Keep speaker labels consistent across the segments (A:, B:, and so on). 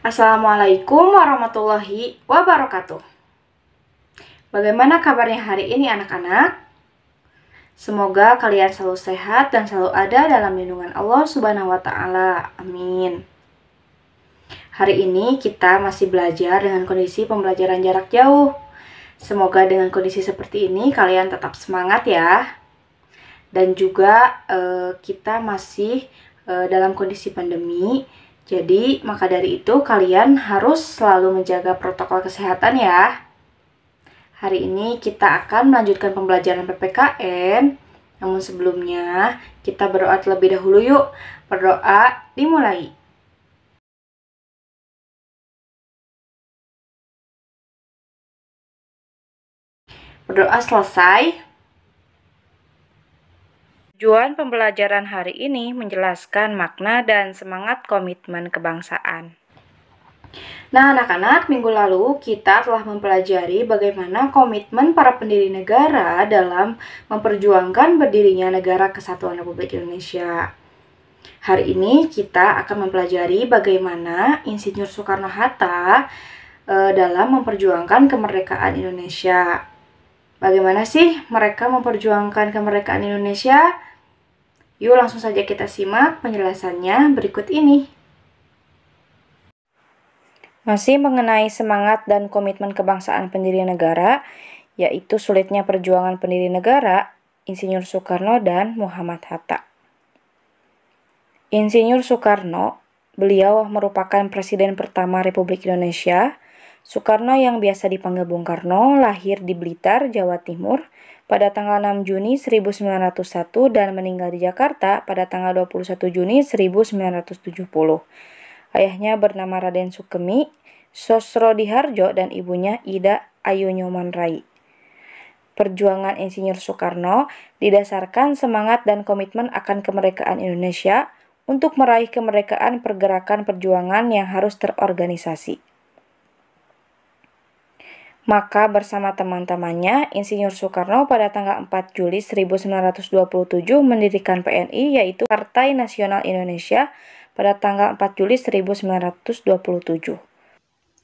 A: Assalamualaikum warahmatullahi wabarakatuh. Bagaimana kabarnya hari ini anak-anak? Semoga kalian selalu sehat dan selalu ada dalam lindungan Allah Subhanahu wa Ta'ala. Amin. Hari ini kita masih belajar dengan kondisi pembelajaran jarak jauh. Semoga dengan kondisi seperti ini kalian tetap semangat ya. Dan juga kita masih dalam kondisi pandemi. Jadi, maka dari itu kalian harus selalu menjaga protokol kesehatan ya. Hari ini kita akan melanjutkan pembelajaran PPKN. Namun sebelumnya, kita berdoa terlebih dahulu yuk. Berdoa dimulai. Berdoa selesai. Tujuan pembelajaran hari ini menjelaskan makna dan semangat komitmen kebangsaan. Nah, anak-anak, minggu lalu kita telah mempelajari bagaimana komitmen para pendiri negara dalam memperjuangkan berdirinya Negara Kesatuan Republik Indonesia. Hari ini kita akan mempelajari bagaimana Insinyur Soekarno-Hatta dalam memperjuangkan kemerdekaan Indonesia. Bagaimana sih mereka memperjuangkan kemerdekaan Indonesia? Yuk langsung saja kita simak penjelasannya berikut ini. Masih mengenai semangat dan komitmen kebangsaan pendiri negara, yaitu sulitnya perjuangan pendiri negara, Insinyur Soekarno dan Muhammad Hatta. Insinyur Soekarno, beliau merupakan Presiden pertama Republik Indonesia. Soekarno yang biasa dipanggil Bung Karno lahir di Blitar, Jawa Timur pada tanggal 6 Juni 1901 dan meninggal di Jakarta pada tanggal 21 Juni 1970. Ayahnya bernama Raden Sukemi, Sosrodihardjo, dan ibunya Ida Ayu Nyoman Rai. Perjuangan Insinyur Soekarno didasarkan semangat dan komitmen akan kemerdekaan Indonesia untuk meraih kemerdekaan pergerakan perjuangan yang harus terorganisasi. Maka bersama teman-temannya, Insinyur Soekarno pada tanggal 4 Juli 1927 mendirikan PNI, yaitu Partai Nasional Indonesia, pada tanggal 4 Juli 1927.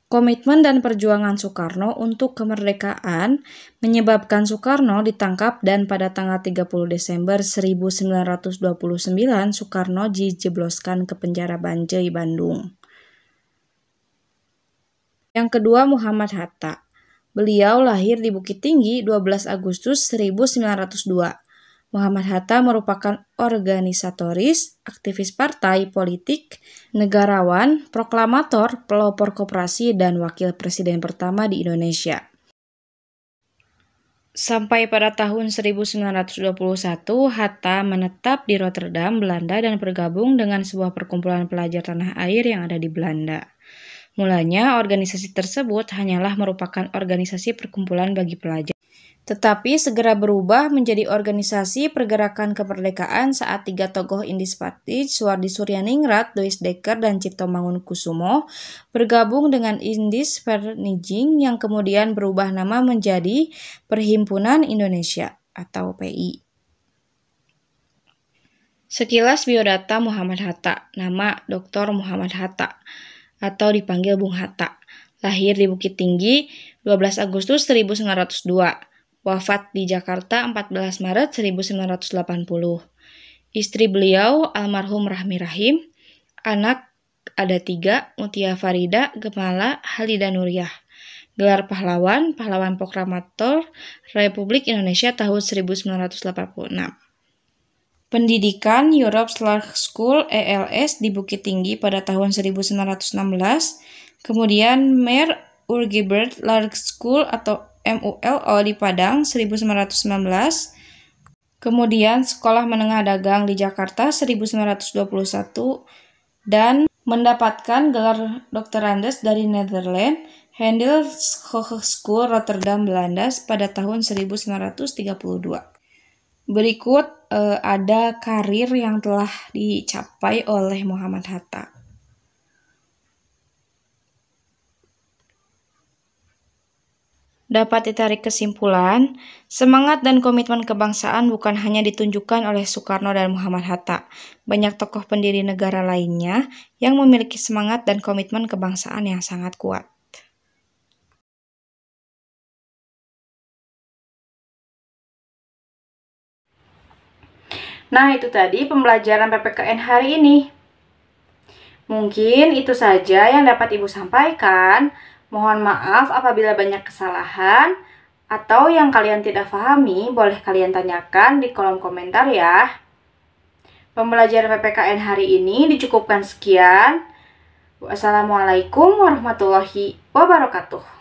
A: Komitmen dan perjuangan Soekarno untuk kemerdekaan menyebabkan Soekarno ditangkap dan pada tanggal 30 Desember 1929 Soekarno dijebloskan ke penjara Banjai, Bandung. Yang kedua, Muhammad Hatta. Beliau lahir di Bukit Tinggi 12 Agustus 1902. Muhammad Hatta merupakan organisatoris, aktivis partai politik, negarawan, proklamator, pelopor koperasi, dan wakil presiden pertama di Indonesia. Sampai pada tahun 1921, Hatta menetap di Rotterdam, Belanda, dan bergabung dengan sebuah perkumpulan pelajar tanah air yang ada di Belanda. Mulanya, organisasi tersebut hanyalah merupakan organisasi perkumpulan bagi pelajar. Tetapi segera berubah menjadi organisasi pergerakan kemerdekaan saat tiga tokoh Indisparti, Suwardi Suryaningrat, Louis Dekker, dan Cipto Mangunkusumo bergabung dengan Indisparnijing yang kemudian berubah nama menjadi Perhimpunan Indonesia atau PI. Sekilas biodata Muhammad Hatta. Nama Dr. Muhammad Hatta atau dipanggil Bung Hatta. Lahir di Bukit Tinggi 12 Agustus 1902. Wafat di Jakarta 14 Maret 1980. Istri beliau almarhum Rahmi Rahim. Anak ada 3, Mutia Farida, Gemala, Halida Nuriyah. Gelar pahlawan, pahlawan proklamator Republik Indonesia tahun 1986. Pendidikan Europe Law School ELS di Bukit Tinggi pada tahun 1916. Kemudian Meir Urgebert Law School atau MULO di Padang 1919, kemudian Sekolah Menengah Dagang di Jakarta 1921, dan mendapatkan gelar Doktorandes dari Netherlands Handels Hogeschool Rotterdam, Belanda pada tahun 1932. Berikut ada karir yang telah dicapai oleh Muhammad Hatta. Dapat ditarik kesimpulan, semangat dan komitmen kebangsaan bukan hanya ditunjukkan oleh Soekarno dan Muhammad Hatta. Banyak tokoh pendiri negara lainnya yang memiliki semangat dan komitmen kebangsaan yang sangat kuat. Nah, itu tadi pembelajaran PPKN hari ini. Mungkin itu saja yang dapat Ibu sampaikan. Mohon maaf apabila banyak kesalahan atau yang kalian tidak pahami, boleh kalian tanyakan di kolom komentar ya. Pembelajaran PPKN hari ini dicukupkan sekian. Wassalamualaikum warahmatullahi wabarakatuh.